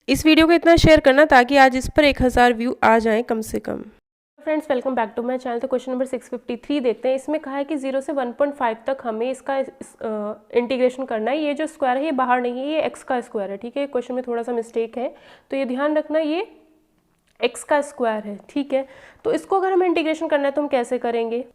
इस वीडियो को इतना शेयर करना ताकि आज इस पर 1000 व्यू आ जाएं कम से कम। Friends welcome back to my channel. तो क्वेश्चन नंबर 653 देखते हैं। इसमें कहा है कि 0 से 1.5 तक हमें इसका इंटीग्रेशन करना है। ये जो स्क्वायर है ये बाहर नहीं है, ये एक्स का स्क्वायर है। ठीक है, क्वेश्चन में थोड़ा सा मिस्टेक है तो ये ध्यान रखना, ये एक्स का स्क्वायर है। ठीक है, तो इसको अगर हमें इंटीग्रेशन करना है तो हम कैसे करेंगे।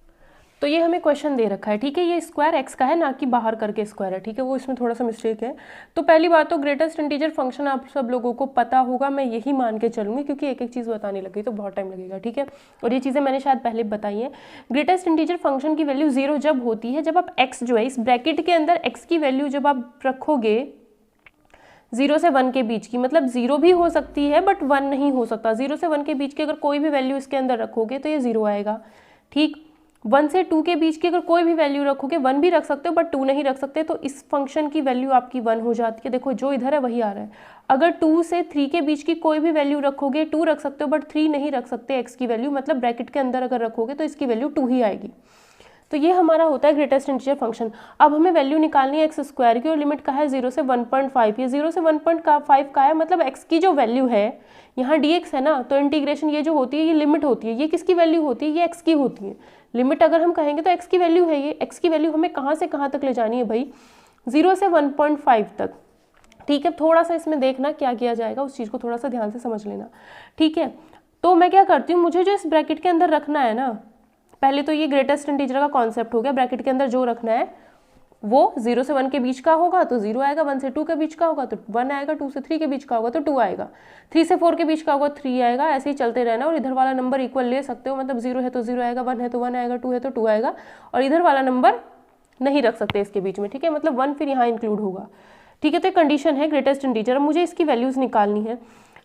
तो ये हमें क्वेश्चन दे रखा है। ठीक है, ये स्क्वायर एक्स का है, ना कि बाहर करके स्क्वायर है। ठीक है, वो इसमें थोड़ा सा मिस्टेक है। तो पहली बात तो ग्रेटेस्ट इंटीजर फंक्शन आप सब लोगों को पता होगा, मैं यही मान के चलूंगी क्योंकि एक एक चीज़ बताने लगी तो बहुत टाइम लगेगा। ठीक है, और ये चीज़ें मैंने शायद पहले बताई हैं। ग्रेटेस्ट इंटीजर फंक्शन की वैल्यू 0 जब होती है, जब आप एक्स जो है इस ब्रैकेट के अंदर एक्स की वैल्यू जब आप रखोगे 0 से 1 के बीच की, मतलब 0 भी हो सकती है बट 1 नहीं हो सकता। 0 से 1 के बीच की अगर कोई भी वैल्यू इसके अंदर रखोगे तो ये 0 आएगा। ठीक, 1 से 2 के बीच की अगर कोई भी वैल्यू रखोगे, 1 भी रख सकते हो बट 2 नहीं रख सकते, तो इस फंक्शन की वैल्यू आपकी 1 हो जाती है। देखो जो इधर है वही आ रहा है। अगर 2 से 3 के बीच की कोई भी वैल्यू रखोगे, 2 रख सकते हो बट 3 नहीं रख सकते एक्स की वैल्यू, मतलब ब्रैकेट के अंदर अगर रखोगे तो इसकी वैल्यू 2 ही आएगी। तो ये हमारा होता है ग्रेटेस्ट इंटीजर फंक्शन। अब हमें वैल्यू निकालनी है एक्स स्क्वायर की, और लिमिट का है 0 से 1.5। ये 0 से 1.5 का है, मतलब एक्स की जो वैल्यू है यहाँ dx है ना, तो इंटीग्रेशन ये जो होती है ये लिमिट होती है। ये किसकी वैल्यू होती है, ये एक्स की होती है। लिमिट अगर हम कहेंगे तो एक्स की वैल्यू है, ये एक्स की वैल्यू हमें कहाँ से कहाँ तक ले जानी है भाई, 0 से 1.5 तक। ठीक है, थोड़ा सा इसमें देखना क्या किया जाएगा, उस चीज़ को थोड़ा सा ध्यान से समझ लेना। ठीक है, तो मैं क्या करती हूँ, मुझे जो इस ब्रैकेट के अंदर रखना है ना, पहले तो ये ग्रेटेस्ट इंटीजर का कॉन्सेप्ट हो गया। ब्रैकेट के अंदर जो रखना है वो 0 से 1 के बीच का होगा तो 0 आएगा, 1 से 2 के बीच का होगा तो 1 आएगा, 2 से 3 के बीच का होगा तो 2 आएगा, 3 से 4 के बीच का होगा 3 आएगा। ऐसे ही चलते रहना, और इधर वाला नंबर इक्वल ले सकते हो, मतलब 0 है तो 0 आएगा, 1 है तो 1 आएगा, 2 है तो 2 आएगा, और इधर वाला नंबर नहीं रख सकते इसके बीच में। ठीक है, मतलब 1 फिर यहाँ इंक्लूड होगा। ठीक है, तो कंडीशन है ग्रेटेस्ट इंटीजर। अब मुझे इसकी वैल्यूज निकालनी है।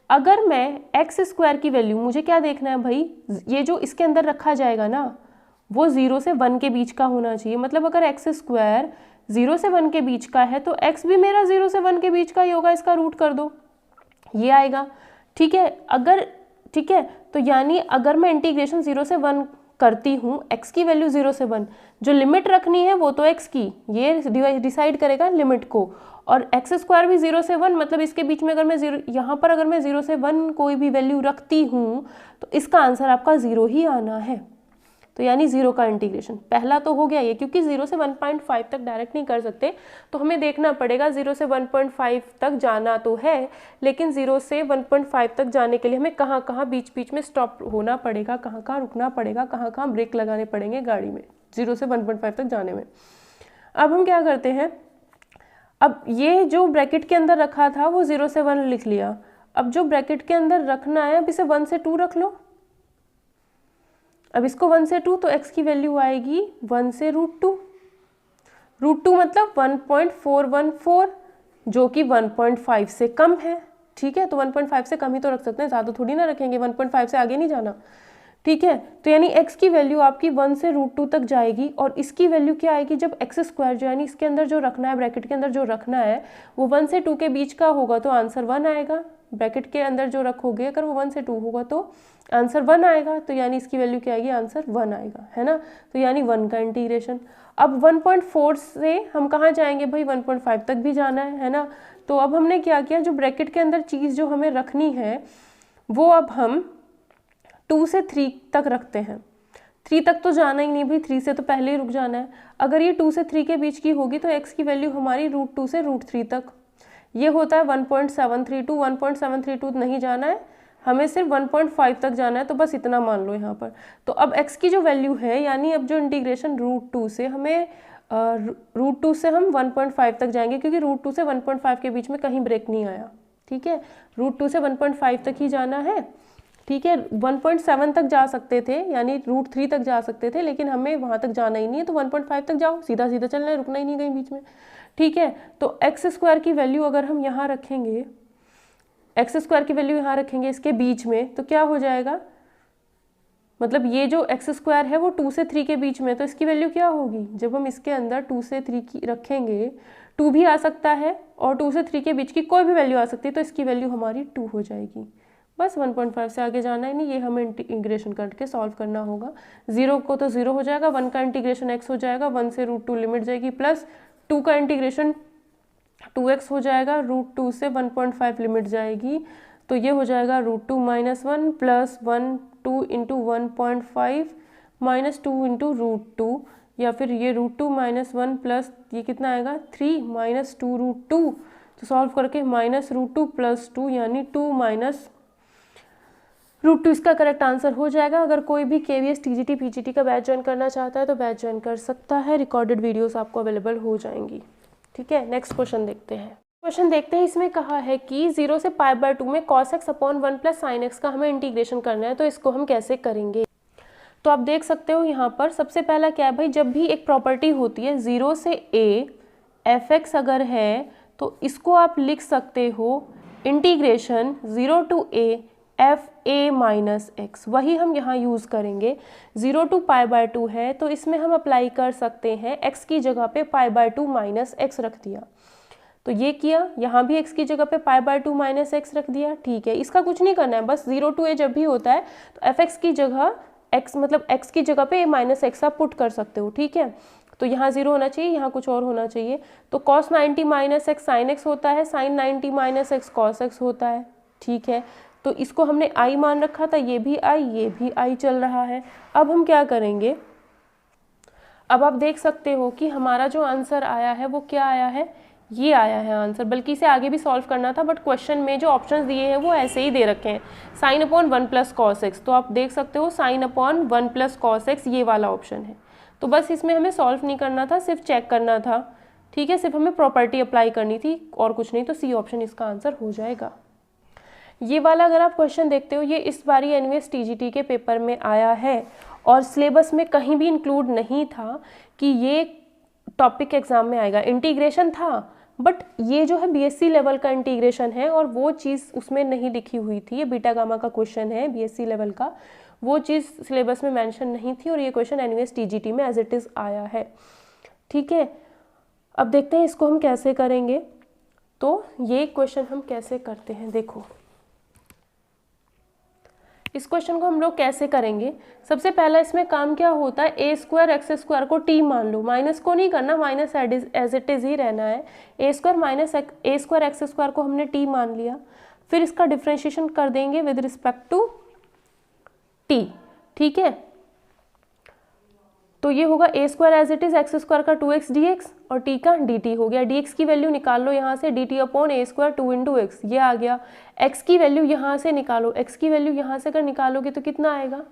अगर मैं एक्स स्क्वायर की वैल्यू, मुझे क्या देखना है भाई, ये जो इसके अंदर रखा जाएगा ना वो 0 से 1 के बीच का होना चाहिए। मतलब अगर एक्स स्क्वायर 0 से 1 के बीच का है तो एक्स भी मेरा 0 से 1 के बीच का ही होगा, इसका रूट कर दो, ये आएगा। ठीक है, अगर ठीक है, तो यानी अगर मैं इंटीग्रेशन 0 से 1 करती हूँ, एक्स की वैल्यू 0 से 1, जो लिमिट रखनी है वो तो एक्स की, ये डिसाइड करेगा लिमिट को। और एक्स स्क्वायर भी 0 से 1, मतलब इसके बीच में अगर मैं 0, यहाँ पर अगर मैं 0 से 1 कोई भी वैल्यू रखती हूँ तो इसका आंसर आपका 0 ही आना है। तो यानी 0 का इंटीग्रेशन पहला तो हो गया ये, क्योंकि 0 से 1.5 तक डायरेक्ट नहीं कर सकते तो हमें देखना पड़ेगा 0 से 1.5 तक जाना तो है, लेकिन 0 से 1.5 तक जाने के लिए हमें कहाँ कहाँ बीच बीच में स्टॉप होना पड़ेगा, कहाँ कहाँ रुकना पड़ेगा, कहाँ कहाँ ब्रेक लगाने पड़ेंगे गाड़ी में 0 से 1.5 तक जाने में। अब हम क्या करते हैं, अब ये जो ब्रैकेट के अंदर रखा था वो 0 से 1 लिख लिया। अब जो ब्रैकेट के अंदर रखना है, अब इसे 1 से 2 रख लो। अब इसको 1 से 2 तो x की वैल्यू आएगी 1 से √2। √2 मतलब 1.414, जो कि 1.5 से कम है। ठीक है, तो 1.5 से कम ही तो रख सकते हैं, ज़्यादा थोड़ी ना रखेंगे, 1.5 से आगे नहीं जाना। ठीक है, तो यानी x की वैल्यू आपकी 1 से √2 तक जाएगी, और इसकी वैल्यू क्या आएगी, जब एक्स स्क्वायर जो यानी इसके अंदर जो रखना है, ब्रैकेट के अंदर जो रखना है वो 1 से 2 के बीच का होगा तो आंसर 1 आएगा। ब्रैकेट के अंदर जो रखोगे अगर वो 1 से 2 होगा तो आंसर 1 आएगा, तो यानी इसकी वैल्यू क्या आएगी, आंसर 1 आएगा, है ना। तो यानी 1 का इंटीग्रेशन। अब 1.4 से हम कहाँ जाएंगे भाई, 1.5 तक भी जाना है ना। तो अब हमने क्या किया, जो ब्रैकेट के अंदर चीज़ जो हमें रखनी है वो अब हम 2 से 3 तक रखते हैं। 3 तक तो जाना ही नहीं भाई, 3 से तो पहले ही रुक जाना है। अगर ये 2 से 3 के बीच की होगी तो x की वैल्यू हमारी √2 से √3 तक, ये होता है 1.732। 1.732 नहीं जाना है, हमें सिर्फ 1.5 तक जाना है, तो बस इतना मान लो यहाँ पर। तो अब x की जो वैल्यू है, यानी अब जो इंटीग्रेशन √2 से हमें √2 से हम 1.5 तक जाएंगे, क्योंकि √2 से 1.5 के बीच में कहीं ब्रेक नहीं आया। ठीक है, √2 से 1.5 तक ही जाना है। ठीक है, 1.7 तक जा सकते थे, यानी √3 तक जा सकते थे, लेकिन हमें वहाँ तक जाना ही नहीं है, तो 1.5 तक जाओ, सीधा सीधा चलना है, रुकना ही नहीं कहीं बीच में। ठीक है, तो एक्स स्क्वायर की वैल्यू अगर हम यहाँ रखेंगे, एक्स स्क्वायर की वैल्यू यहाँ रखेंगे इसके बीच में, तो क्या हो जाएगा, मतलब ये जो एक्स स्क्वायर है वो 2 से 3 के बीच में, तो इसकी वैल्यू क्या होगी, जब हम इसके अंदर 2 से 3 की रखेंगे, 2 भी आ सकता है और 2 से 3 के बीच की कोई भी वैल्यू आ सकती है, तो इसकी वैल्यू हमारी 2 हो जाएगी। बस 1.5 से आगे जाना ही नहीं, ये हमें इंटीग्रेशन करके सॉल्व करना होगा। 0 को तो 0 हो जाएगा, 1 का इंटीग्रेशन x हो जाएगा, 1 से √2 लिमिट जाएगी, प्लस 2 का इंटीग्रेशन 2x हो जाएगा, √2 से 1.5 लिमिट जाएगी, तो ये हो जाएगा √2 - 1 प्लस 1 2 इंटू 1.5 माइनस 2 इंटू √2, या फिर ये √2 - 1 प्लस ये कितना आएगा 3 माइनस 2 √2, तो सॉल्व करके माइनस √2 प्लस 2 यानी 2 माइनस √2 इसका करेक्ट आंसर हो जाएगा। अगर कोई भी KVS TGT PGT का बैच ज्वाइन करना चाहता है तो बैच ज्वाइन कर सकता है, रिकॉर्डेड वीडियोस आपको अवेलेबल हो जाएंगी। ठीक है, नेक्स्ट क्वेश्चन देखते हैं। क्वेश्चन देखते हैं, इसमें कहा है कि 0 से π/2 में cos x upon 1 plus sine x का हमें इंटीग्रेशन करना है, तो इसको हम कैसे करेंगे। तो आप देख सकते हो यहाँ पर सबसे पहला क्या है भाई, जब भी एक प्रॉपर्टी होती है 0 से a f(x) अगर है तो इसको आप लिख सकते हो integration 0 to a f(a minus x), वही हम यहाँ यूज़ करेंगे। 0 टू π/2 है तो इसमें हम अप्लाई कर सकते हैं, x की जगह पे π/2 माइनस x रख दिया, तो ये किया, यहाँ भी x की जगह पे π/2 माइनस x रख दिया। ठीक है, इसका कुछ नहीं करना है, बस 0 टू a जब भी होता है तो f(x) की जगह x मतलब x की जगह पे a माइनस x आप पुट कर सकते हो। ठीक है, तो यहाँ 0 होना चाहिए, यहाँ कुछ और होना चाहिए, तो cos 90 minus x sine x होता है, sine 90 minus x cos x होता है। ठीक है, तो इसको हमने i मान रखा था, ये भी i ये भी i चल रहा है। अब हम क्या करेंगे, अब आप देख सकते हो कि हमारा जो आंसर आया है वो क्या आया है, ये आया है आंसर, बल्कि इसे आगे भी सॉल्व करना था, बट क्वेश्चन में जो ऑप्शंस दिए हैं वो ऐसे ही दे रखे हैं, sine upon 1 plus cos x, तो आप देख सकते हो sine upon 1 plus cos x ये वाला ऑप्शन है। तो बस इसमें हमें सॉल्व नहीं करना था, सिर्फ चेक करना था। ठीक है, सिर्फ हमें प्रॉपर्टी अप्लाई करनी थी और कुछ नहीं, तो सी ऑप्शन इसका आंसर हो जाएगा। ये वाला अगर आप क्वेश्चन देखते हो, ये इस बारी एनवीएस टीजीटी के पेपर में आया है और सिलेबस में कहीं भी इंक्लूड नहीं था कि ये टॉपिक एग्जाम में आएगा। इंटीग्रेशन था, बट ये जो है बीएससी लेवल का इंटीग्रेशन है और वो चीज़ उसमें नहीं लिखी हुई थी। ये बीटा गामा का क्वेश्चन है बीएससी लेवल का, वो चीज़ सिलेबस में मेंशन नहीं थी और ये क्वेश्चन एनवीएस टीजीटी में एज इट इज़ आया है। ठीक है, अब देखते हैं इसको हम कैसे करेंगे। तो ये क्वेश्चन हम कैसे करते हैं, देखो इस क्वेश्चन को हम लोग कैसे करेंगे। सबसे पहला इसमें काम क्या होता है, a² x² को t मान लो, माइनस को नहीं करना, माइनस एज इट इज़ ही रहना है। a² माइनस a² x² को हमने t मान लिया, फिर इसका डिफ्रेंशिएशन कर देंगे विद रिस्पेक्ट टू t। ठीक है, तो ये होगा a² as it is x² का 2x dx और t का dt हो गया। dx की वैल्यू निकाल लो यहाँ से, dt upon a² 2 into x, ये आ गया। x की वैल्यू यहाँ से निकालो, x की वैल्यू यहाँ से अगर निकालोगे तो कितना आएगा,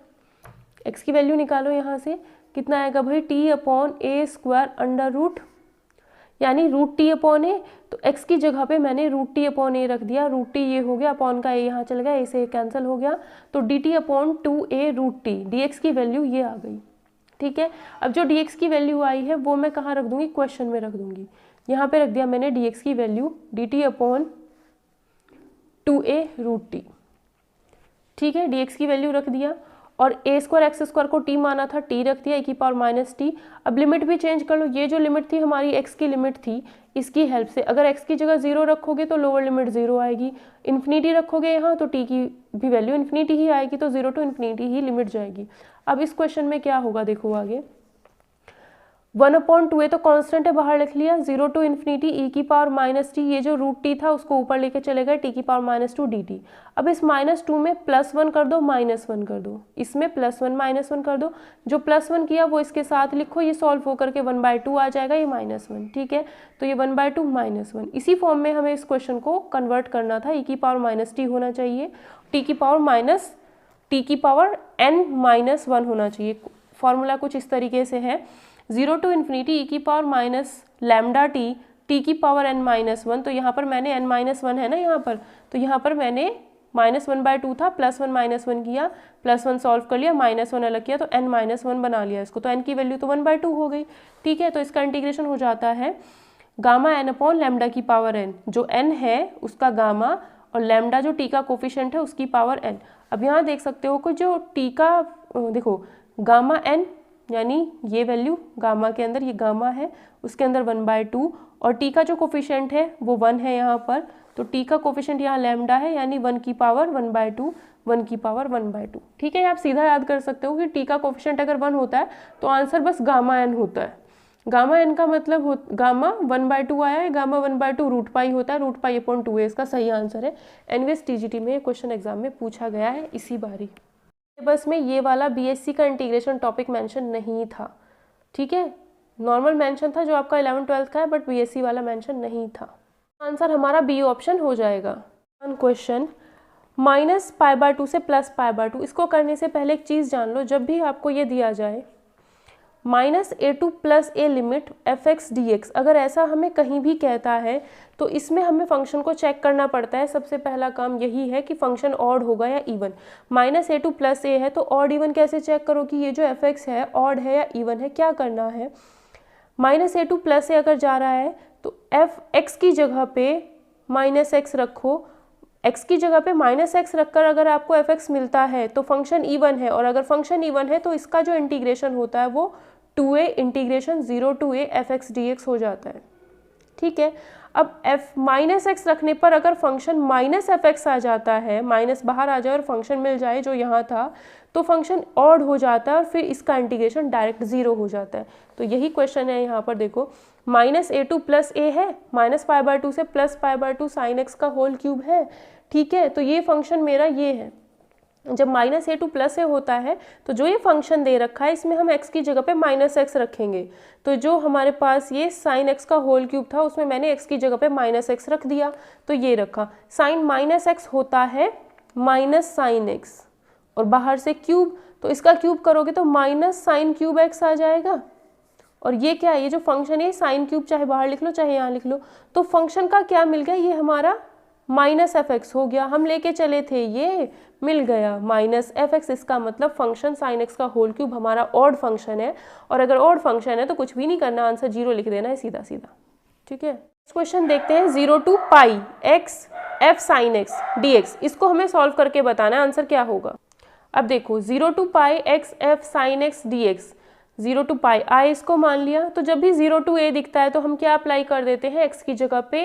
x की वैल्यू निकालो यहाँ से, कितना आएगा भाई, t upon a² under root, यानी √t अपॉन a, तो x की जगह पे मैंने √t अपॉन a रख दिया, √t ये हो गया, अपॉन का a यहाँ चल गया, a से कैंसिल हो गया, तो dt upon 2a √t, dx की वैल्यू ये आ गई। ठीक है, अब जो dx की वैल्यू आई है वो मैं कहाँ रख दूंगी, क्वेश्चन में रख दूंगी। यहाँ पे रख दिया मैंने dx की value dt upon 2a √t। ठीक है, dx की वैल्यू रख दिया और a² x² को t माना था, t रख दिया e⁻−t। अब लिमिट भी चेंज कर लो, ये जो लिमिट थी हमारी x की लिमिट थी, इसकी हेल्प से अगर x की जगह 0 रखोगे तो लोअर लिमिट 0 आएगी, इन्फिनिटी रखोगे यहाँ तो t की भी वैल्यू इन्फिनिटी ही आएगी, तो 0 टू इन्फिनिटी ही लिमिट जाएगी। अब इस क्वेश्चन में क्या होगा देखो आगे, 1/2a तो कांस्टेंट है, बाहर लिख लिया, 0 टू इन्फिनिटी e⁻−t, ये जो √t था उसको ऊपर लेके चले गए, t⁻−2 dt। अब इस -2 में +1 कर दो, -1 कर दो, इसमें +1 -1 कर दो, जो +1 किया वो इसके साथ लिखो, ये सॉल्व होकर के 1/2 आ जाएगा, ये -1। ठीक है, तो ये 1/2 -1, इसी फॉर्म में हमें इस क्वेश्चन को कन्वर्ट करना था, e⁻−t होना चाहिए, t⁻n-1 होना चाहिए। फॉर्मूला कुछ इस तरीके से है, 0 टू इन्फिनिटी e⁻λt t⁻n-1, तो यहाँ पर मैंने n-1 है ना यहाँ पर, तो यहाँ पर मैंने -1/2 था, +1 -1 किया, +1 सॉल्व कर लिया, -1 अलग किया, तो n-1 बना लिया इसको, तो n की वैल्यू तो 1/2 हो गई। ठीक है, तो इसका इंटीग्रेशन हो जाता है गामा n अपॉन लैम्डा की पावर n, जो n है उसका गामा और लैम्डा जो t का कोफिशिएंट है उसकी पावर n। अब यहाँ देख सकते हो कि जो t का देखो गामा n यानी ये वैल्यू गामा के अंदर, ये गामा है उसके अंदर 1/2 और t का जो कोफिशिएंट है वो 1 है यहाँ पर, तो t का कोफिशिएंट यहाँ लैम्डा है, यानी 1 की पावर 1/2, 1 की पावर 1/2। ठीक है, आप सीधा याद कर सकते हो कि t का कोफिशिएंट अगर 1 होता है तो आंसर बस गामा n होता है, गामा एन का मतलब गामा 1/2 आया है, गामा 1/2 रूट पाई होता है, रूट पाई अपॉन 2a इसका सही आंसर है। एनवीएस टीजीटी में ये क्वेश्चन एग्जाम में पूछा गया है इसी बारी। बस में ये वाला बीएससी का इंटीग्रेशन टॉपिक मेंशन नहीं था, ठीक है, नॉर्मल मेंशन था जो आपका 11th-12th का है, बट बीएससी वाला मेंशन नहीं था। आंसर हमारा बी ऑप्शन हो जाएगा। क्वेश्चन -π/2 से +π/2, इसको करने से पहले एक चीज़ जान लो, जब भी आपको ये दिया जाए -a2 + a limit f(x) dx, अगर ऐसा हमें कहीं भी कहता है तो इसमें हमें फंक्शन को चेक करना पड़ता है। सबसे पहला काम यही है कि फंक्शन ऑड होगा या इवन। -a2 + a है तो ऑड इवन कैसे चेक करो कि ये जो f(x) है ऑड है या इवन है। क्या करना है, -a2 + a अगर जा रहा है तो f(x) की जगह पे -x रखो, x की जगह पे -x रखकर अगर आपको f(x) मिलता है तो फंक्शन इवन है, और अगर फंक्शन इवन है तो इसका जो इंटीग्रेशन होता है वो 2a integration 0 to a f(x) dx हो जाता है, ठीक है। अब -x रखने पर अगर फंक्शन -f(x) आ जाता है, माइनस बाहर आ जाए और फंक्शन मिल जाए जो यहाँ था, तो फंक्शन ऑड हो जाता है और फिर इसका इंटीग्रेशन डायरेक्ट 0 हो जाता है। तो यही क्वेश्चन है यहाँ पर, देखो -a2 + a है, -π/2 से +π/2 sin x का होल क्यूब है, ठीक है। तो ये फंक्शन मेरा ये है। जब -a2 + a होता है तो जो ये फंक्शन दे रखा है इसमें हम x की जगह पे -x रखेंगे, तो जो हमारे पास ये sin x का होल क्यूब था उसमें मैंने x की जगह पे -x रख दिया, तो ये रखा। sin -x होता है -sin x, और बाहर से क्यूब, तो इसका क्यूब करोगे तो -sin3x आ जाएगा। और ये क्या है, ये जो फंक्शन है sin3, चाहे बाहर लिख लो चाहे यहाँ लिख लो, तो फंक्शन का क्या मिल गया, ये हमारा -f(x) हो गया। हम लेके चले थे, ये मिल गया -f(x), इसका मतलब फंक्शन sin x का होल क्यूब हमारा ऑड फंक्शन है, और अगर ऑड फंक्शन है तो कुछ भी नहीं करना, आंसर 0 लिख देना है सीधा सीधा, ठीक है। क्वेश्चन देखते हैं 0 to πx f sin x dx, इसको हमें सॉल्व करके बताना है आंसर क्या होगा। अब देखो 0 to πx f sin x dx, 0 to π i इसको मान लिया, तो जब भी 0 to a दिखता है तो हम क्या अप्लाई कर देते हैं, x की जगह पे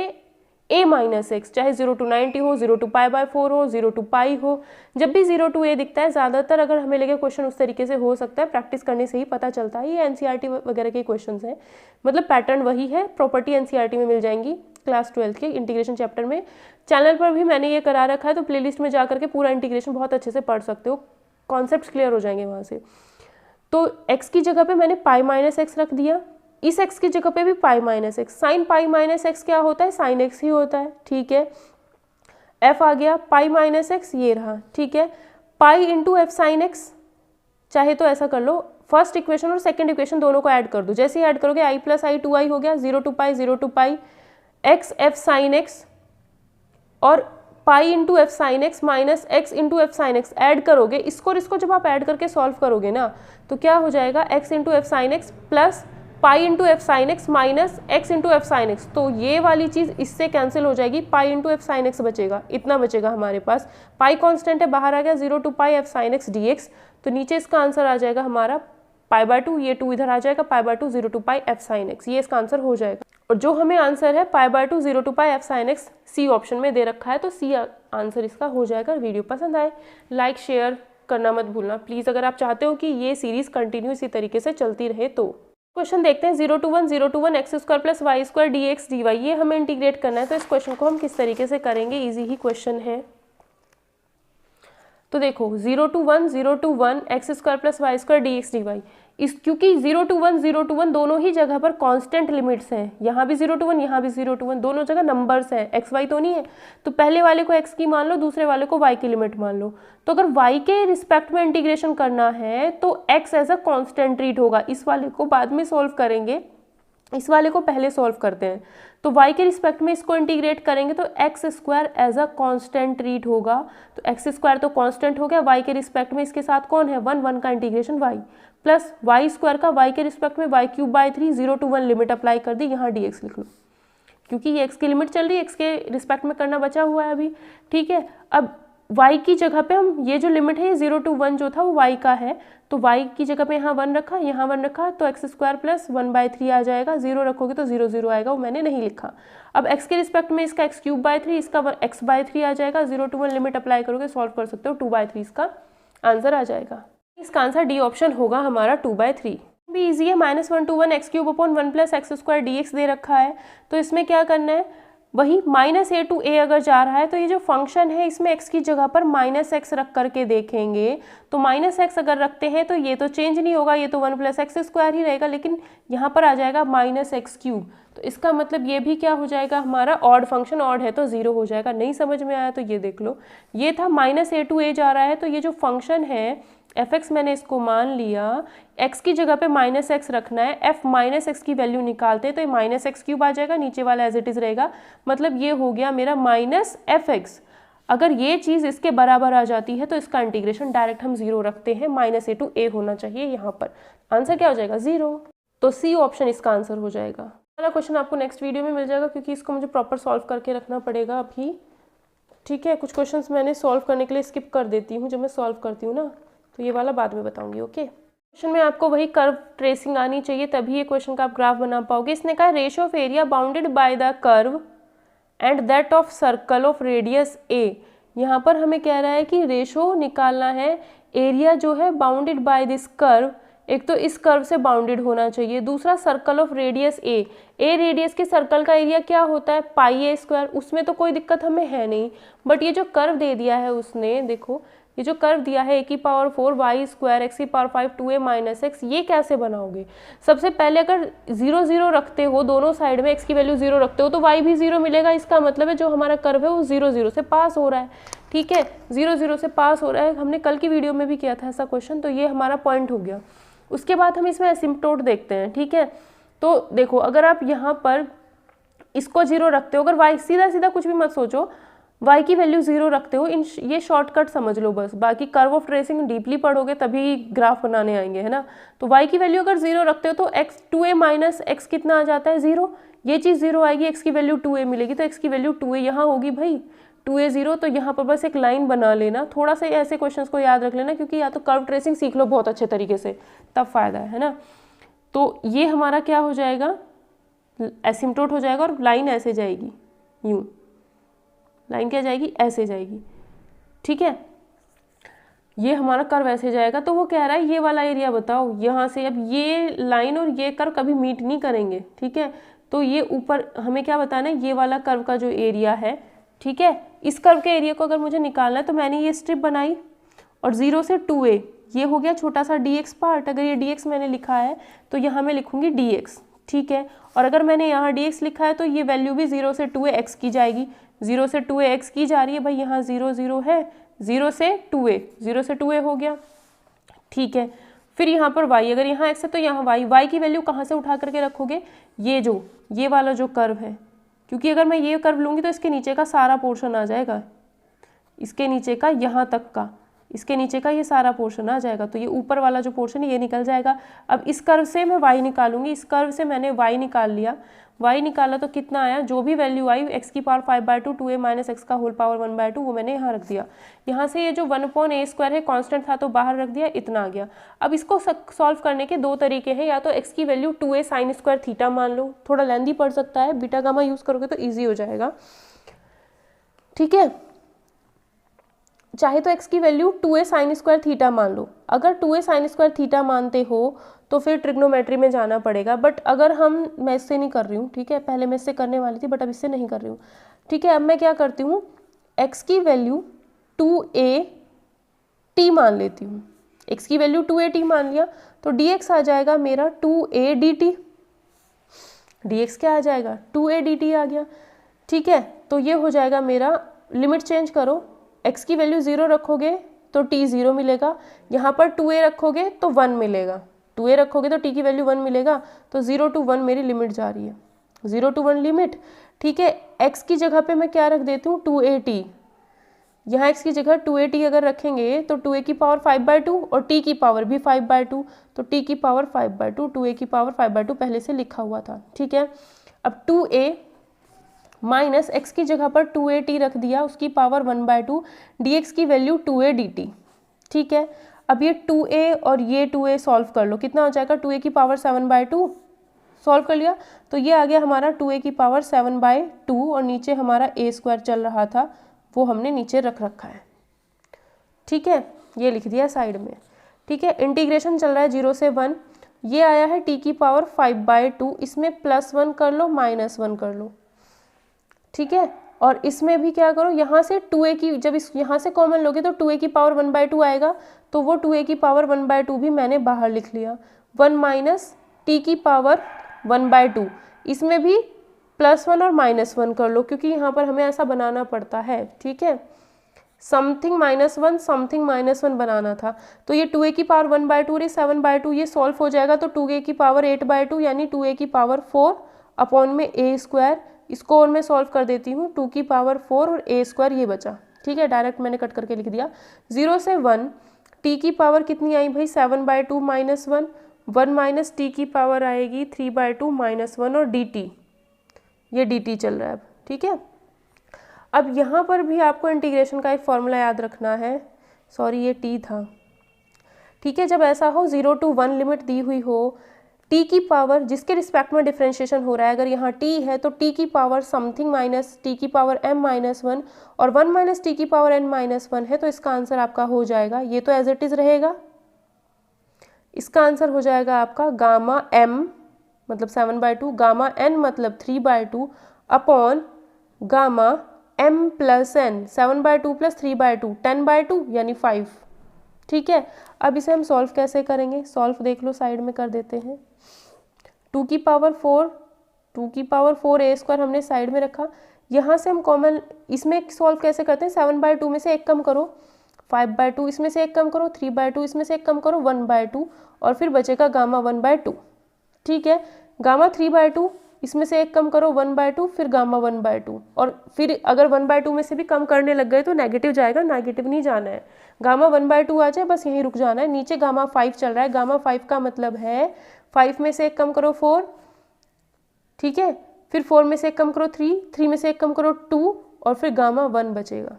a - x, चाहे 0 to 90 हो, 0 to π/4 हो, 0 to π हो, जब भी 0 to a दिखता है, ज़्यादातर अगर हमें लगे क्वेश्चन उस तरीके से हो सकता है, प्रैक्टिस करने से ही पता चलता है। ये एनसीईआरटी वगैरह के क्वेश्चंस हैं, मतलब पैटर्न वही है, प्रॉपर्टी एनसीईआरटी में मिल जाएंगी क्लास 12 के इंटीग्रेशन चैप्टर में। चैनल पर भी मैंने ये करा रखा है, तो प्लेलिस्ट में जा करके पूरा इंटीग्रेशन बहुत अच्छे से पढ़ सकते हो, कॉन्सेप्ट क्लियर हो जाएंगे वहाँ से। तो x की जगह पे मैंने π - x रख दिया, इस x की जगह पे भी π - x, sin π - x क्या होता है, sin x ही होता है, ठीक है। f आ गया, π - x ये रहा, ठीक है। π × f sin x, चाहे तो ऐसा कर लो, फर्स्ट इक्वेशन और सेकंड इक्वेशन दोनों को ऐड कर दो, जैसे ही ऐड करोगे i + i 2i हो गया, 0 to π 0 to π x f sin x, और π × f sin x minus x × f sin x add करोगे, इसको और इसको जब आप ऐड करके सॉल्व करोगे ना, तो क्या हो जाएगा, x × f sin x plus π × f sin x minus x × f sin x, तो ये वाली चीज़ इससे कैंसिल हो जाएगी, π × f sin x बचेगा, इतना बचेगा हमारे पास। पाई कांस्टेंट है, बाहर आ गया, 0 to π f sin x dx, तो नीचे इसका आंसर आ जाएगा हमारा π/2, ये 2 इधर आ जाएगा, π/2 0 to π f sin x, ये इसका आंसर हो जाएगा। और जो हमें आंसर है π/2 0 to π f sin x C option में दे रखा है, तो सी आंसर इसका हो जाएगा। वीडियो पसंद आए लाइक शेयर करना मत भूलना प्लीज़, अगर आप चाहते हो कि ये सीरीज़ कंटिन्यू इसी तरीके से चलती रहे तो। क्वेश्चन देखते हैं 0 to 1 0 to 1 x² + y² dx dy, ये हमें इंटीग्रेट करना है, तो इस क्वेश्चन को हम किस तरीके से करेंगे, ईजी ही क्वेश्चन है। तो देखो 0 to 1 0 to 1 x² + y² dx dy, इस क्योंकि 0 to 1 0 to 1 दोनों ही जगह पर कांस्टेंट लिमिट्स हैं, यहाँ भी 0 to 1 यहाँ भी 0 to 1, दोनों जगह नंबर्स हैं, x y तो नहीं है, तो पहले वाले को x की मान लो, दूसरे वाले को y की लिमिट मान लो। तो अगर y के रिस्पेक्ट में इंटीग्रेशन करना है तो x as a constant treat होगा, इस वाले को बाद में सॉल्व करेंगे, इस वाले को पहले सॉल्व करते हैं। तो y के रिस्पेक्ट में इसको इंटीग्रेट करेंगे तो x² as a constant treat होगा, तो x² तो कांस्टेंट हो गया, y के रिस्पेक्ट में इसके साथ कौन है 1 1 का इंटीग्रेशन y, प्लस y² का y के रिस्पेक्ट में y³ 0 to 1 लिमिट अप्लाई कर दी, यहाँ dx लिख लो, क्योंकि ये x की लिमिट चल रही है, x के रिस्पेक्ट में करना बचा हुआ है अभी, ठीक है। अब y की जगह पे हम ये जो लिमिट है 0 to 1 जो था वो y का है, तो y की जगह पे यहाँ 1 रखा, यहाँ 1 रखा, तो x² + 1/3 आ जाएगा, 0 रखोगे तो 0 0 आएगा, वो मैंने नहीं लिखा। अब x के रिस्पेक्ट में इसका x³ 3, इसका x/3 आ जाएगा, 0 to 1 लिमिट अप्लाई करोगे, सॉल्व कर सकते हो, 2/3 इसका आंसर आ जाएगा। इसका आंसर डी ऑप्शन होगा हमारा 2/3। भी ईजी है, -1 to 1 x cube upon 1 plus x square d x दे रखा है। तो इसमें क्या करना है, वही -a to a अगर जा रहा है तो ये जो फंक्शन है इसमें x की जगह पर -x रख करके देखेंगे। तो -x अगर रखते हैं तो ये तो चेंज नहीं होगा, ये तो 1 प्लस एक्स स्क्वायर ही रहेगा, लेकिन यहाँ पर आ जाएगा -x क्यूब। तो इसका मतलब ये भी क्या हो जाएगा, हमारा ऑड फंक्शन, ऑड है तो 0 हो जाएगा। नहीं समझ में आया तो ये देख लो, ये था -a to a जा रहा है, तो ये जो फंक्शन है f(x) मैंने इसको मान लिया, x की जगह पे -x रखना है, f -x की वैल्यू निकालते हैं तो ये -x क्यूब आ जाएगा, नीचे वाला एज इट इज रहेगा, मतलब ये हो गया मेरा -fx। अगर ये चीज़ इसके बराबर आ जाती है तो इसका इंटीग्रेशन डायरेक्ट हम 0 रखते हैं, -a to a होना चाहिए यहाँ पर। आंसर क्या हो जाएगा, 0। तो सी ऑप्शन इसका आंसर हो जाएगा। वाला क्वेश्चन आपको नेक्स्ट वीडियो में मिल जाएगा, क्योंकि इसको मुझे प्रॉपर सॉल्व करके रखना पड़ेगा अभी, ठीक है। कुछ क्वेश्चंस मैंने सॉल्व करने के लिए स्किप कर देती हूँ जब मैं सॉल्व करती हूँ ना, तो ये वाला बाद में बताऊंगी, ओके। क्वेश्चन में आपको वही कर्व ट्रेसिंग आनी चाहिए, तभी ये क्वेश्चन का आप ग्राफ बना पाओगे। इसने कहा ratio of area bounded by the curve and that of circle of radius a. यहाँ पर हमें कह रहा है कि रेशो निकालना है, एरिया जो है बाउंडेड बाय दिस कर्व, एक तो इस कर्व से बाउंडेड होना चाहिए, दूसरा circle of radius A. A radius के सर्कल का एरिया क्या होता है, πa²। उसमें तो कोई दिक्कत हमें है नहीं, बट ये जो कर्व दे दिया है उसने, देखो ये जो कर्व दिया है a⁴ y² x⁵ 2a - x, ये कैसे बनाओगे। सबसे पहले अगर 0 0 रखते हो दोनों साइड में, x की वैल्यू 0 रखते हो तो y भी 0 मिलेगा। इसका मतलब है जो हमारा कर्व है वो 0 0 से पास हो रहा है, ठीक है, 0 0 से पास हो रहा है। हमने कल की वीडियो में भी किया था ऐसा क्वेश्चन, तो ये हमारा पॉइंट हो गया। उसके बाद हम इसमें एसिम्प्टोट देखते हैं, ठीक है। तो देखो अगर आप यहाँ पर इसको 0 रखते हो, अगर y सीधा सीधा कुछ भी मत सोचो, y की वैल्यू 0 रखते हो, ये शॉर्टकट समझ लो बस, बाकी कर्व ऑफ ट्रेसिंग डीपली पढ़ोगे तभी ग्राफ बनाने आएंगे, है ना। तो y की वैल्यू अगर 0 रखते हो तो x 2a - x कितना आ जाता है, 0। ये चीज़ 0 आएगी, x की वैल्यू 2a मिलेगी, तो x की वैल्यू 2a यहाँ होगी भाई, 2a 0। तो यहाँ पर बस एक लाइन बना लेना, थोड़ा सा ऐसे क्वेश्चंस को याद रख लेना, क्योंकि या तो कर्व ट्रेसिंग सीख लो बहुत अच्छे तरीके से, तब फायदा है ना। तो ये हमारा क्या हो जाएगा, एसिम्प्टोट हो जाएगा, और लाइन ऐसे जाएगी, यूँ लाइन क्या जाएगी, ऐसे जाएगी, ठीक है। ये हमारा कर्व ऐसे जाएगा, तो वो कह रहा है ये वाला एरिया बताओ यहाँ से। अब ये लाइन और ये कर्व कभी मीट नहीं करेंगे, ठीक है। तो ये ऊपर हमें क्या बताना है, ये वाला कर्व का जो एरिया है, ठीक है, इस कर्व के एरिया को अगर मुझे निकालना है तो मैंने ये स्ट्रिप बनाई, और 0 से 2a ये हो गया छोटा सा dx पार्ट। अगर ये dx मैंने लिखा है तो यहाँ मैं लिखूंगी dx, ठीक है। और अगर मैंने यहाँ dx लिखा है तो ये वैल्यू भी 0 से 2a x की जाएगी, 0 से 2a x की जा रही है भाई, यहाँ 0 0 है, 0 से 2a हो गया, ठीक है। फिर यहाँ पर y, अगर यहाँ x है तो यहाँ y की वैल्यू कहाँ से उठा करके रखोगे, ये वाला जो कर्व है, क्योंकि अगर मैं ये कर्व लूँगी तो इसके नीचे का सारा पोर्शन आ जाएगा, इसके नीचे का यहाँ तक का, इसके नीचे का ये सारा पोर्शन आ जाएगा, तो ये ऊपर वाला जो पोर्शन है ये निकल जाएगा। अब इस कर्व से मैं y निकालूंगी, इस कर्व से मैंने y निकाल लिया, y निकाला तो कितना आया, जो भी वैल्यू आई x⁵ 5/2 2a - x का होल पावर 1/2 वो मैंने यहाँ रख दिया। यहाँ से ये जो 1/a² है कांस्टेंट था तो बाहर रख दिया, इतना आ गया। अब इसको सॉल्व करने के दो तरीके हैं, या तो x की वैल्यू 2a sin² थीटा मान लो, थोड़ा लेंदी पड़ सकता है, बीटा गामा यूज़ करोगे तो ईजी हो जाएगा, ठीक है। चाहे तो x की वैल्यू 2a sin² थीटा मान लो। अगर 2a sin² थीटा मानते हो तो फिर ट्रिग्नोमेट्री में जाना पड़ेगा, बट अगर मैं इससे नहीं कर रही हूँ, ठीक है, पहले मैं इससे करने वाली थी बट अब इससे नहीं कर रही हूँ, ठीक है। अब मैं क्या करती हूँ, x की वैल्यू 2a t मान लेती हूँ, x की वैल्यू 2a t मान लिया तो dx आ जाएगा मेरा 2a dt, dx क्या आ जाएगा, 2a dt आ गया, ठीक है। तो ये हो जाएगा मेरा, लिमिट चेंज करो, x की वैल्यू 0 रखोगे तो t 0 मिलेगा, यहाँ पर 2a रखोगे तो 1 मिलेगा, 2a रखोगे तो t की वैल्यू 1 मिलेगा, तो 0 to 1 मेरी लिमिट जा रही है, 0 to 1 लिमिट, ठीक है। x की जगह पे मैं क्या रख देती हूँ, 2at, यहाँ x की जगह 2at अगर रखेंगे तो 2a की पावर 5/2 और t की पावर भी 5/2, तो t की पावर 5/2, 2a की पावर 5/2 पहले से लिखा हुआ था, ठीक है। अब 2a माइनस x की जगह पर 2at रख दिया, उसकी पावर 1/2, dx की वैल्यू 2a dt, ठीक है। अब ये 2a और ये 2a सॉल्व कर लो, कितना हो जाएगा, 2a की पावर 7/2 सॉल्व कर लिया, तो ये आ गया हमारा 2a की पावर 7/2, और नीचे हमारा a² चल रहा था वो हमने नीचे रख रखा है, ठीक है, ये लिख दिया साइड में, ठीक है। इंटीग्रेशन चल रहा है 0 से 1, ये आया है t की पावर 5/2, इसमें +1 कर लो -1 कर लो, ठीक है। और इसमें भी क्या करो, यहाँ से 2a की, जब इस यहाँ से कॉमन लोगे तो 2a की पावर 1/2 आएगा, तो वो 2a की पावर 1/2 भी मैंने बाहर लिख लिया। 1 माइनस t की पावर 1/2, इसमें भी +1 और -1 कर लो, क्योंकि यहाँ पर हमें ऐसा बनाना पड़ता है, ठीक है। समथिंग -1 समथिंग -1 बनाना था, तो ये 2a की पावर 1/2 और 7/2 ये सॉल्व हो जाएगा, तो 2a की पावर 8/2 यानी 2a की पावर 4 अपॉन में a²। इसको और मैं सॉल्व कर देती हूँ, 2 की पावर 4 और a² ये बचा, ठीक है। डायरेक्ट मैंने कट करके लिख दिया। 0 से 1 t की पावर कितनी आई भाई, 7/2 -1, 1 माइनस t की पावर आएगी 3/2 -1 और dt, ये dt चल रहा है अब, ठीक है। अब यहाँ पर भी आपको इंटीग्रेशन का एक फॉर्मूला याद रखना है, सॉरी ये t था, ठीक है। जब ऐसा हो 0 to 1 लिमिट दी हुई हो, t की पावर जिसके रिस्पेक्ट में डिफरेंशिएशन हो रहा है, अगर यहाँ t है तो t की पावर समथिंग माइनस t की पावर m-1 और 1 माइनस t की पावर n-1 है, तो इसका आंसर आपका हो जाएगा, ये तो एज इट इज़ रहेगा, इसका आंसर हो जाएगा आपका गामा m मतलब 7/2, गामा n मतलब 3/2 upon gamma m plus n, 7/2 plus 3/2 10/2 यानी 5, ठीक है। अब इसे हम सॉल्व कैसे करेंगे, सॉल्व देख लो, साइड में कर देते हैं। 2 की पावर 4 a² हमने साइड में रखा, यहाँ से हम कॉमन इसमें सॉल्व कैसे करते हैं, 7/2 में से एक कम करो, 5/2 इसमें से एक कम करो, 3/2 इसमें से एक कम करो, 1/2 और फिर बचेगा गामा 1/2, ठीक है। गामा 3/2 इसमें से एक कम करो, 1/2 फिर गामा 1/2, और फिर अगर 1/2 में से भी कम करने लग गए तो नेगेटिव जाएगा, नेगेटिव नहीं जाना है, गामा 1/2 आ जाए बस यहीं रुक जाना है। नीचे गामा 5 चल रहा है, गामा 5 का मतलब है 5 में से एक कम करो 4, ठीक है, फिर 4 में से एक कम करो 3 में से एक कम करो 2 और फिर गामा 1 बचेगा,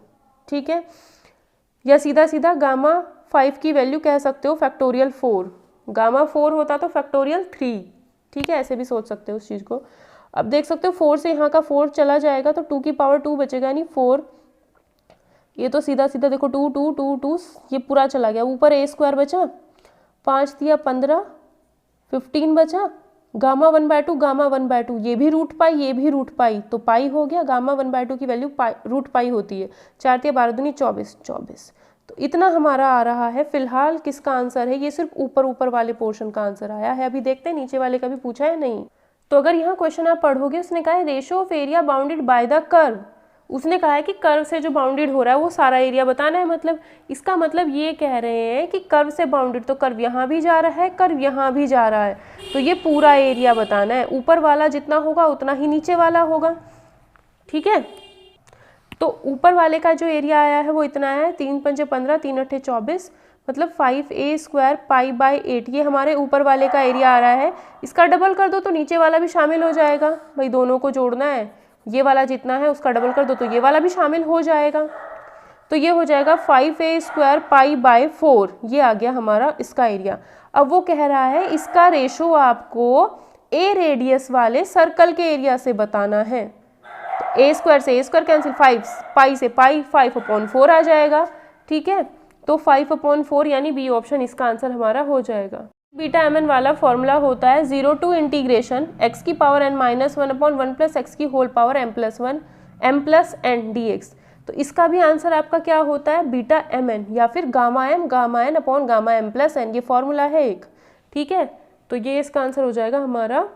ठीक है। या सीधा सीधा गामा 5 की वैल्यू कह सकते हो फैक्टोरियल 4, गामा 4 होता तो फैक्टोरियल 3, ठीक है, ऐसे भी सोच सकते हो उस चीज़ को। अब देख सकते हो 4 से यहाँ का 4 चला जाएगा तो 2 की पावर 2 बचेगा, यानी 4, ये तो सीधा सीधा देखो 2 2 2 2 ये पूरा चला गया, ऊपर a² बचा, 5 दिया 15, 15 बचा, गामा 1/2 गामा 1/2 ये भी रूट पाई ये भी रूट पाई, तो पाई हो गया, गामा 1/2 की वैल्यू रूट पाई होती है, 4 दिया 12 दूनी 24, तो इतना हमारा आ रहा है। फिलहाल किसका आंसर है, ये सिर्फ ऊपर वाले पोर्शन का आंसर आया है, अभी देखते हैं नीचे वाले का भी पूछा है नहीं। तो अगर यहाँ क्वेश्चन आप पढ़ोगे, उसने कहा है ratio of area bounded by the curve, उसने कहा है कि कर्व से जो बाउंडेड हो रहा है वो सारा एरिया बताना है, मतलब इसका मतलब ये कह रहे हैं कि कर्व से बाउंडेड, तो कर्व यहाँ भी जा रहा है, कर्व यहाँ भी जा रहा है, तो ये पूरा एरिया बताना है, ऊपर वाला जितना होगा उतना ही नीचे वाला होगा, ठीक है। तो ऊपर वाले का जो एरिया आया है वो इतना है, 3 पंजे 15 3 अट्ठे 24, मतलब 5a² π/8, ये हमारे ऊपर वाले का एरिया आ रहा है। इसका डबल कर दो तो नीचे वाला भी शामिल हो जाएगा, भाई दोनों को जोड़ना है, ये वाला जितना है उसका डबल कर दो तो ये वाला भी शामिल हो जाएगा, तो ये हो जाएगा 5a² π/4, ये आ गया हमारा इसका एरिया। अब वो कह रहा है इसका रेशो आपको a रेडियस वाले सर्कल के एरिया से बताना है, तो a² से a² कैंसिल, 5 पाई से पाई, 5/4 आ जाएगा, ठीक है। तो 5/4 यानी बी ऑप्शन इसका आंसर हमारा हो जाएगा। बीटा mn वाला फॉर्मूला होता है 0 to इंटीग्रेशन x की पावर n-1/1 प्लस x की whole power m+1 m+n dx, तो इसका भी आंसर आपका क्या होता है, बीटा mn या फिर gamma n upon gamma m+n, ये फॉर्मूला है एक, ठीक है। तो ये इसका आंसर हो जाएगा हमारा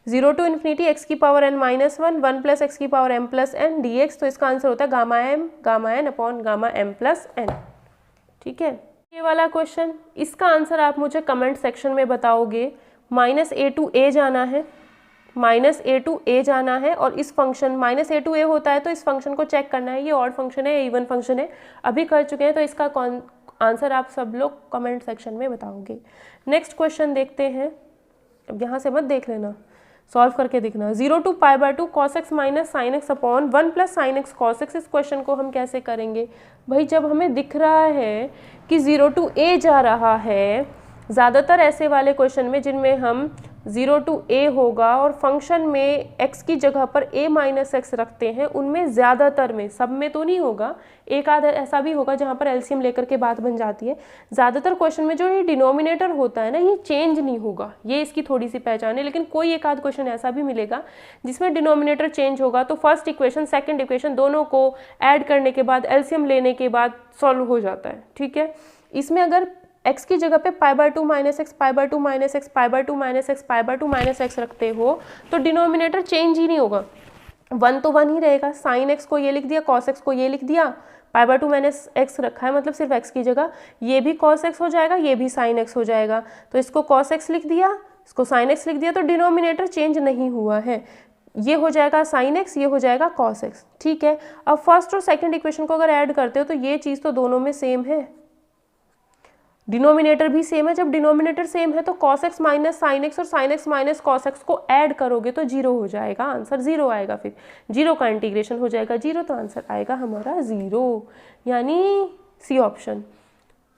0 to इन्फिनिटी x की पावर n-1 1 प्लस x की पावर m+n dx, तो इसका आंसर होता है gamma n upon gamma m+n, ठीक है। ये वाला क्वेश्चन, इसका आंसर आप मुझे कमेंट सेक्शन में बताओगे। -a to a जाना है, -a to a जाना है, और इस फंक्शन -a to a होता है तो इस फंक्शन को चेक करना है, ये ऑड फंक्शन है या इवन फंक्शन है, अभी कर चुके हैं, तो इसका आंसर आप सब लोग कमेंट सेक्शन में बताओगे। नेक्स्ट क्वेश्चन देखते हैं, अब यहाँ से मत देख लेना, सॉल्व करके देखना। 0 to π/2 cos x minus sine x upon 1 plus sine x cos x, इस क्वेश्चन को हम कैसे करेंगे भाई, जब हमें दिख रहा है कि 0 to a जा रहा है, ज़्यादातर ऐसे वाले क्वेश्चन में जिनमें हम 0 to a होगा और फंक्शन में x की जगह पर a माइनस एक्स रखते हैं, उनमें ज़्यादातर में, सब में तो नहीं होगा, एक आध ऐसा भी होगा जहाँ पर एलसीएम लेकर के बात बन जाती है। ज़्यादातर क्वेश्चन में जो ये डिनोमिनेटर होता है ना, ये चेंज नहीं होगा, ये इसकी थोड़ी सी पहचान है। लेकिन कोई एक आध क्वेश्चन ऐसा भी मिलेगा जिसमें डिनोमिनेटर चेंज होगा, तो फर्स्ट इक्वेशन सेकेंड इक्वेशन दोनों को ऐड करने के बाद एलसीएम लेने के बाद सॉल्व हो जाता है। ठीक है, इसमें अगर x की जगह पे π/2 minus x, π/2 minus x, π/2 minus x, π/2 minus x रखते हो तो डिनोमिनेटर चेंज ही नहीं होगा, 1 तो 1 ही रहेगा। साइन एक्स को ये लिख दिया, कॉस एक्स को ये लिख दिया, π/2 माइनस एक्स रखा है मतलब सिर्फ x की जगह, ये भी कॉस एक्स हो जाएगा, ये भी साइन एक्स हो जाएगा, तो इसको कॉस एक्स लिख दिया, इसको साइन एक्स लिख दिया, तो डिनोमिनेटर चेंज नहीं हुआ है। ये हो जाएगा साइन एक्स, ये हो जाएगा कॉस एक्स। ठीक है, अब फर्स्ट और सेकंड इक्वेशन को अगर ऐड करते हो तो ये चीज़ तो दोनों में सेम है, डिनोमिनेटर भी सेम है। जब डिनोमिनेटर सेम है तो cos x minus sine x और sine x minus cos x को ऐड करोगे तो 0 हो जाएगा, आंसर 0 आएगा, फिर 0 का इंटीग्रेशन हो जाएगा 0, तो आंसर आएगा हमारा 0, यानी सी ऑप्शन।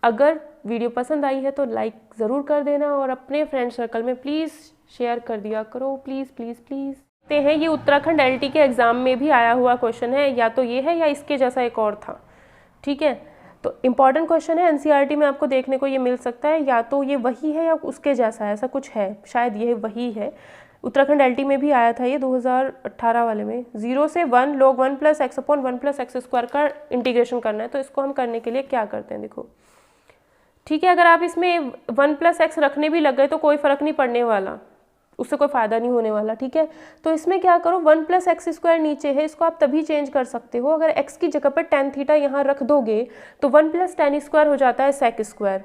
अगर वीडियो पसंद आई है तो लाइक ज़रूर कर देना और अपने फ्रेंड सर्कल में प्लीज़ शेयर कर दिया करो, प्लीज़ प्लीज़ प्लीज़। देखते हैं, ये उत्तराखंड LT के एग्ज़ाम में भी आया हुआ क्वेश्चन है, या तो ये है या इसके जैसा एक और था। ठीक है, तो इम्पॉर्टेंट क्वेश्चन है, NCERT में आपको देखने को ये मिल सकता है, या तो ये वही है या उसके जैसा है, ऐसा कुछ है, शायद ये वही है। उत्तराखंड LT में भी आया था ये 2018 वाले में। 0 से 1 log 1 plus x upon 1 plus x square का इंटीग्रेशन करना है, तो इसको हम करने के लिए क्या करते हैं, देखो। ठीक है, अगर आप इसमें 1 प्लस एक्स रखने भी लग गए तो कोई फ़र्क नहीं पड़ने वाला, उससे कोई फ़ायदा नहीं होने वाला। ठीक है, तो इसमें क्या करो, 1 प्लस एक्स स्क्वायर नीचे है, इसको आप तभी चेंज कर सकते हो अगर x की जगह पर टेन थीटा यहाँ रख दोगे तो 1 प्लस टेन स्क्वायर हो जाता है सेक स्क्वायर,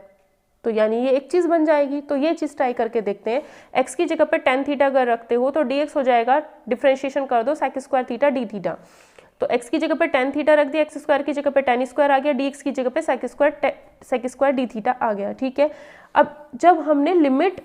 तो यानी ये एक चीज़ बन जाएगी। तो ये चीज़ ट्राई करके देखते हैं, x की जगह पर टेन थीटा अगर रखते हो तो dx हो जाएगा, डिफ्रेंशिएशन कर दो sec square theta d theta, तो x की जगह पर टेन थीटा रख दिया, एक्स स्क्वायर की जगह पर टेन स्क्वायर आ गया, dx की जगह पर सेक स्क्वायर डी थीटा आ गया। ठीक है, अब जब हमने लिमिट,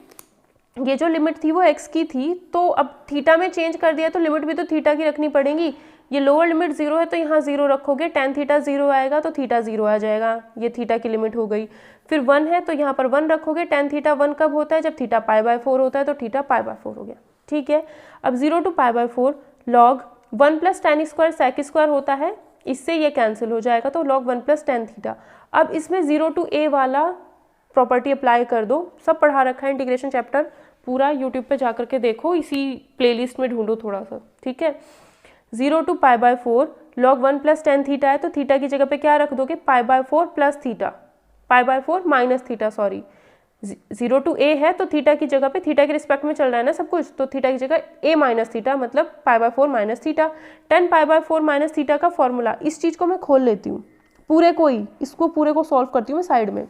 ये जो लिमिट थी वो x की थी, तो अब थीटा में चेंज कर दिया तो लिमिट भी तो थीटा की रखनी पड़ेगी। ये लोअर लिमिट 0 है तो यहाँ 0 रखोगे, टेन थीटा 0 आएगा तो थीटा 0 आ जाएगा, ये थीटा की लिमिट हो गई। फिर 1 है तो यहाँ पर 1 रखोगे, टेन थीटा 1 कब होता है, जब थीटा π/4 होता है, तो थीटा π/4 हो गया। ठीक है, अब 0 to π/4 log 1 plus tan square sec square होता है, इससे ये कैंसिल हो जाएगा, तो log 1 प्लस टेन थीटा। अब इसमें 0 to a वाला प्रॉपर्टी अप्लाई कर दो, सब पढ़ा रखा है इंटीग्रेशन चैप्टर, पूरा यूट्यूब पे जाकर के देखो, इसी प्लेलिस्ट में ढूंढो थोड़ा सा। ठीक है, 0 to π/4 log 1 plus tan theta है, तो थीटा की जगह पे क्या रख दोगे, π/4 plus theta, π/4 minus theta, sorry 0 to a है तो थीटा की जगह पे, थीटा के रिस्पेक्ट में चल रहा है ना सब कुछ, तो थीटा की जगह a माइनस थीटा मतलब π/4 minus theta. Tan π/4 minus theta का फॉर्मूला, इस चीज़ को मैं खोल लेती हूँ पूरे को ही, इसको पूरे को सॉल्व करती हूँ मैं साइड में।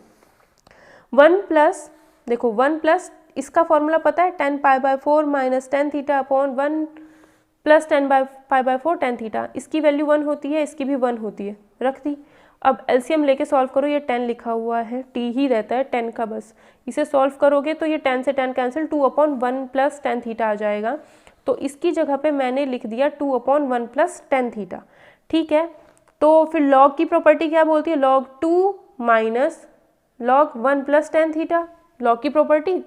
1 प्लस, देखो 1 प्लस इसका फॉर्मूला पता है, tan π/4 minus tan theta upon 1 plus tan π/4 tan theta, इसकी वैल्यू 1 होती है, इसकी भी 1 होती है, रख दी। अब एलसीएम लेके सॉल्व करो, ये 10 लिखा हुआ है, t ही रहता है 10 का बस, इसे सॉल्व करोगे तो ये 10 से 10 कैंसिल, 2/1 प्लस टेन थीटा आ जाएगा, तो इसकी जगह पे मैंने लिख दिया 2/1 प्लस टेन थीटा। ठीक है, तो फिर लॉग की प्रॉपर्टी क्या बोलती है, log 2 minus log 1 plus tan theta, log की प्रॉपर्टी।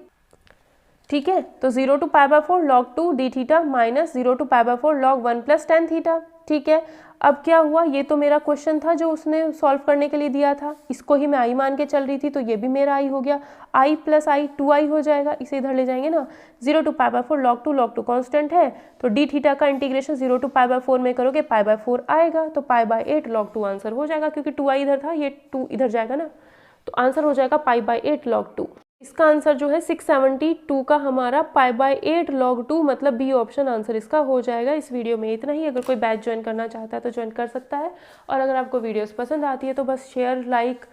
ठीक है, तो 0 to π/4 log 2 D theta minus 0 to π/4 log 1 plus tan theta. ठीक है, अब क्या हुआ, ये तो मेरा क्वेश्चन था जो उसने सॉल्व करने के लिए दिया था, इसको ही मैं i मान के चल रही थी, तो ये भी मेरा i हो गया, i प्लस i 2i हो जाएगा, इसे इधर ले जाएंगे ना। 0 to π/4 log 2 कांस्टेंट है, तो डी थीटा का इंटीग्रेशन 0 to π/4 में करोगे π/4 आएगा, तो π/8 log 2 आंसर हो जाएगा, क्योंकि 2i इधर था, ये 2 इधर जाएगा ना, तो आंसर हो जाएगा π/8 log 2। इसका आंसर जो है 672 का हमारा π/8 log 2 मतलब बी ऑप्शन आंसर इसका हो जाएगा। इस वीडियो में इतना ही, अगर कोई बैच ज्वाइन करना चाहता है तो ज्वाइन कर सकता है, और अगर आपको वीडियोस पसंद आती है तो बस शेयर, लाइक,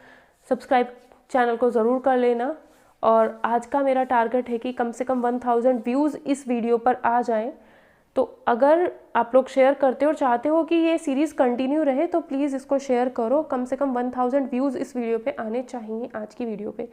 सब्सक्राइब चैनल को ज़रूर कर लेना। और आज का मेरा टारगेट है कि कम से कम 1000 व्यूज़ इस वीडियो पर आ जाएँ, तो अगर आप लोग शेयर करते हो और चाहते हो कि ये सीरीज़ कंटिन्यू रहे तो प्लीज़ इसको शेयर करो, कम से कम 1000 व्यूज़ इस वीडियो पे आने चाहिए आज की वीडियो पे।